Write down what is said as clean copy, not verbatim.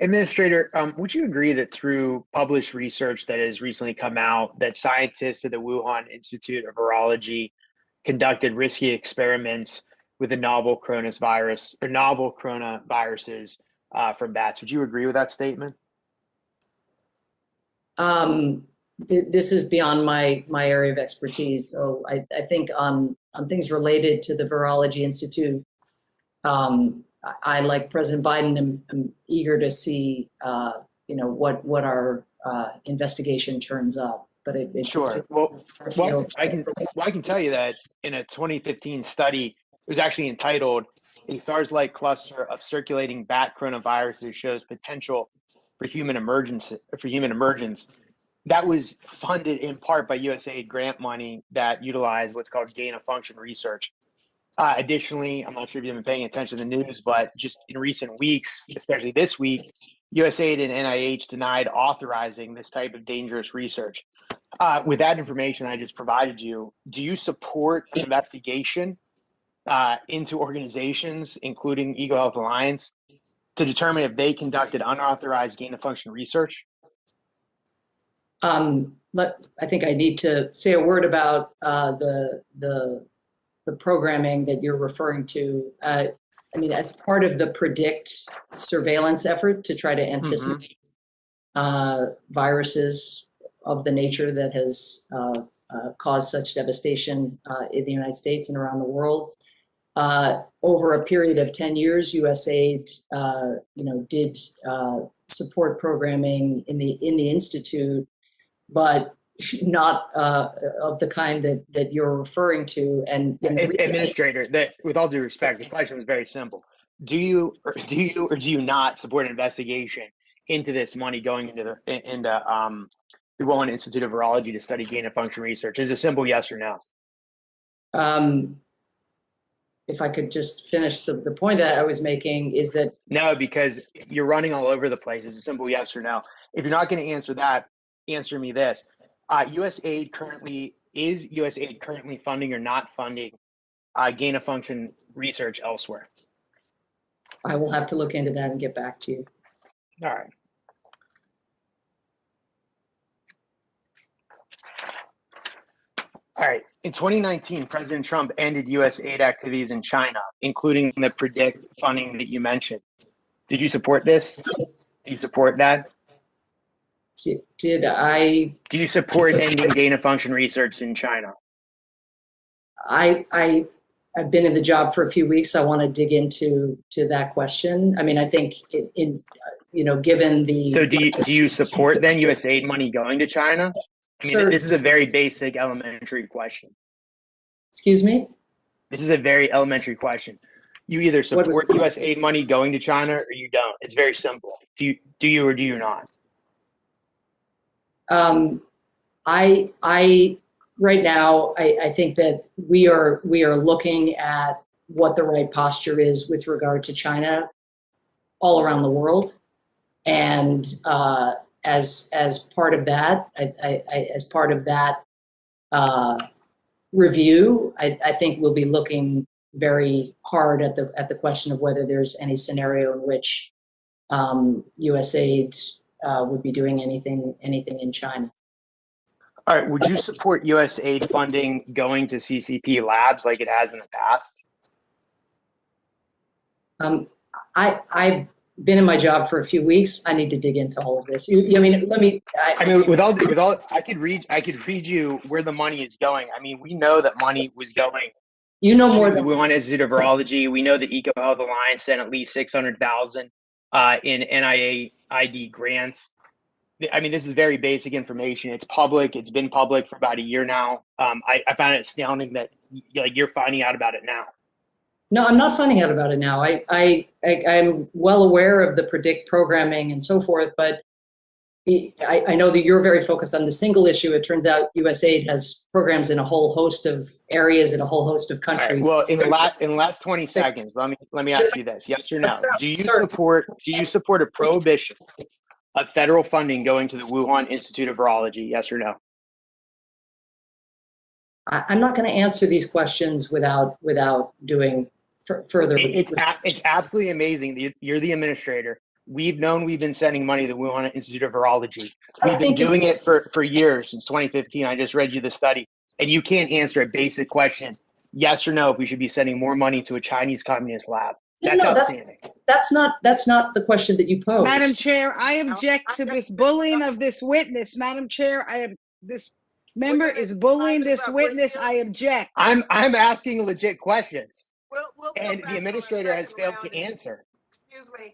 Administrator, would you agree that through published research that has recently come out, that scientists at the Wuhan Institute of Virology conducted risky experiments with the novel coronavirus or novel coronaviruses from bats? Would you agree with that statement? This is beyond my area of expertise. So I think on things related to the Virology Institute, I, like President Biden, am eager to see, what our investigation turns up. But Sure. I can tell you that in a 2015 study, it was actually entitled "A SARS-like cluster of circulating bat coronaviruses shows potential for human emergence." That was funded in part by USAID grant money that utilized what's called gain-of-function research. Additionally, I'm not sure if you've been paying attention to the news, but just in recent weeks, especially this week, USAID and NIH denied authorizing this type of dangerous research. With that information I just provided you, do you support an investigation into organizations, including Eco Health Alliance, to determine if they conducted unauthorized gain-of-function research? I think I need to say a word about the programming that you're referring to. As part of the PREDICT surveillance effort to try to anticipate viruses of the nature that has caused such devastation in the United States and around the world. Over a period of 10 years, USAID, did support programming in the Institute, but not of the kind that you're referring to. And Administrator, with all due respect, the question was very simple. Do you or do you not support an investigation into this money going into the Wuhan Institute of Virology to study gain-of-function research? Is a simple yes or no. If I could just finish the point that I was making is that no, because you're running all over the place. It's a simple yes or no. If you're not going to answer that, answer me this. USAID currently funding or not funding gain-of-function research elsewhere? I will have to look into that and get back to you. All right. All right. In 2019, President Trump ended USAID activities in China, including the PREDICT funding that you mentioned. Did you support this? Do you support that? Did I? Do you support ending gain-of-function research in China? I've been in the job for a few weeks. I want to dig into that question. I think given the. So do you support then USAID money going to China? This is a very basic elementary question. Excuse me? This is a very elementary question. You either support USAID money going to China or you don't. It's very simple. Do you or do you not? Right now, I think that we are looking at what the right posture is with regard to China all around the world. And as part of that, review, I think we'll be looking very hard at the question of whether there's any scenario in which USAID would be doing anything in China. All right. Would you support USAID funding going to CCP labs like it has in the past? I've been in my job for a few weeks. I need to dig into all of this. I could read you where the money is going. We know that money was going. More than the Wuhan Institute of Virology. We know the Eco Health Alliance sent at least $600,000 in NIAID grants. This is very basic information. It's public. It's been public for about a year now. I found it astounding that you're finding out about it now. No, I'm not finding out about it now. I'm well aware of the PREDICT programming and so forth, but I know that you're very focused on the single issue. It turns out USAID has programs in a whole host of areas in a whole host of countries. Right. Well, in the last 20 seconds, let me ask you this: yes or no? Do you support a prohibition of federal funding going to the Wuhan Institute of Virology? Yes or no? I'm not going to answer these questions without doing further. It's absolutely amazing. You're the administrator. We've known we've been sending money to the Wuhan Institute of Virology. I We've been think doing it for years, since 2015. I just read you the study, and you can't answer a basic question, yes or no, if we should be sending more money to a Chinese communist lab. That's no, outstanding. that's not the question that you posed. Madam Chair, I object to this bullying of this witness. Madam Chair, this member is bullying this witness. I object. I'm asking legit questions, We'll and come back the on a administrator has second failed round to answer. Excuse me.